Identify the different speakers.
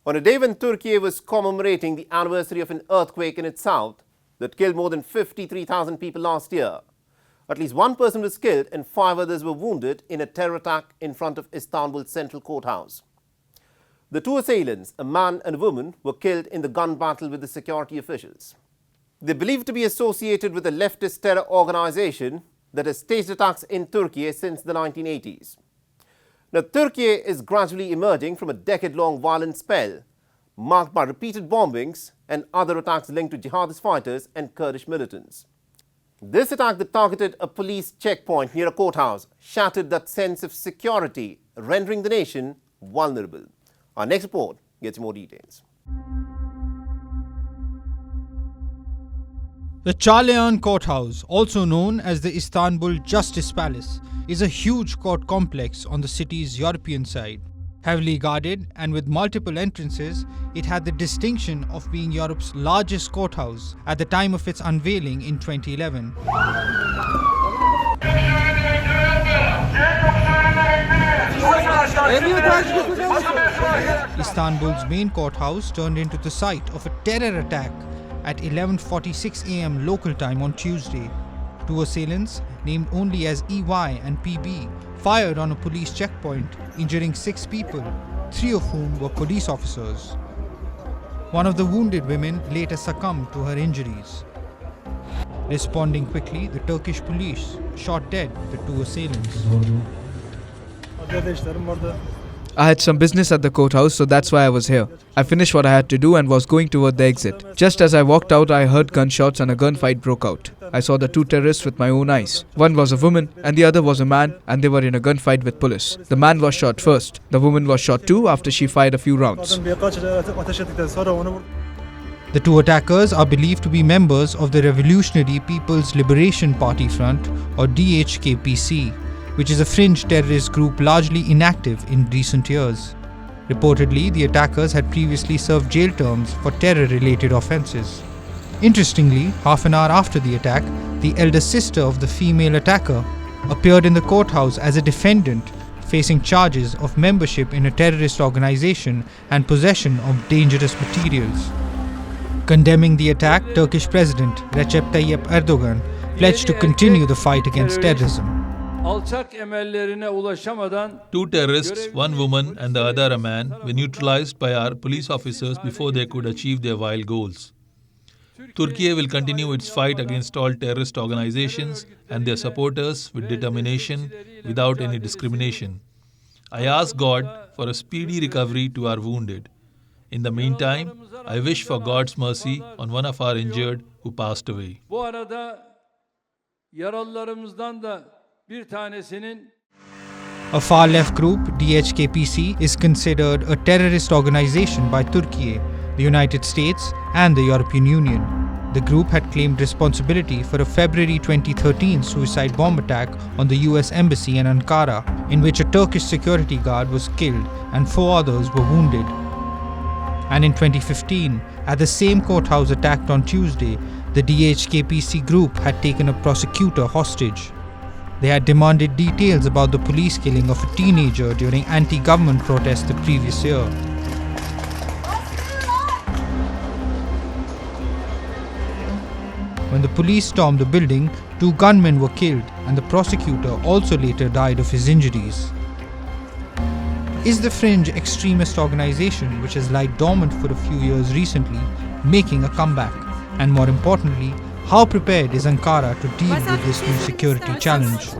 Speaker 1: On a day when Turkiye was commemorating the anniversary of an earthquake in its south that killed more than 53,000 people last year, at least one person was killed and 5 others were wounded in a terror attack in front of Istanbul's central courthouse. The 2 assailants, a man and a woman, were killed in the gun battle with the security officials. They are believed to be associated with a leftist terror organization that has staged attacks in Turkey since the 1980s. Now, Turkey is gradually emerging from a decade-long violent spell marked by repeated bombings and other attacks linked to jihadist fighters and Kurdish militants. This attack that targeted a police checkpoint near a courthouse shattered that sense of security, rendering the nation vulnerable. Our next report gets more details.
Speaker 2: The WION courthouse, also known as the Istanbul Justice Palace, is a huge court complex on the city's European side. Heavily guarded and with multiple entrances, it had the distinction of being Europe's largest courthouse at the time of its unveiling in 2011. Istanbul's main courthouse turned into the site of a terror attack at 11:46 a.m. local time on Tuesday. 2 assailants, named only as EY and PB, fired on a police checkpoint, injuring 6 people, 3 of whom were police officers. One of the wounded women later succumbed to her injuries. Responding quickly, the Turkish police shot dead the 2 assailants.
Speaker 3: I had some business at the courthouse, so that's why I was here. I finished what I had to do and was going toward the exit. Just as I walked out, I heard gunshots and a gunfight broke out. I saw the 2 terrorists with my own eyes. One was a woman and the other was a man, and they were in a gunfight with police. The man was shot first. The woman was shot too after she fired a few rounds.
Speaker 2: The 2 attackers are believed to be members of the Revolutionary People's Liberation Party Front, or DHKP-C, which is a fringe terrorist group largely inactive in recent years. Reportedly, the attackers had previously served jail terms for terror-related offences. Interestingly, half an hour after the attack, the elder sister of the female attacker appeared in the courthouse as a defendant, facing charges of membership in a terrorist organisation and possession of dangerous materials. Condemning the attack, Turkish President Recep Tayyip Erdogan pledged to continue the fight against terrorism.
Speaker 4: 2 terrorists, 1 woman and the other a man, were neutralized by our police officers before they could achieve their vile goals. Turkiye will continue its fight against all terrorist organizations and their supporters with determination, without any discrimination. I ask God for a speedy recovery to our wounded. In the meantime, I wish for God's mercy on one of our injured who passed away.
Speaker 2: A far-left group, DHKP-C, is considered a terrorist organization by Turkey, the United States and the European Union. The group had claimed responsibility for a February 2013 suicide bomb attack on the US Embassy in Ankara, in which a Turkish security guard was killed and 4 others were wounded. And in 2015, at the same courthouse attacked on Tuesday, the DHKP-C group had taken a prosecutor hostage. They had demanded details about the police killing of a teenager during anti-government protests the previous year. When the police stormed the building, 2 gunmen were killed and the prosecutor also later died of his injuries. Is the fringe extremist organization, which has lied dormant for a few years recently, making a comeback? And more importantly, how prepared is Ankara to deal with this new security challenge?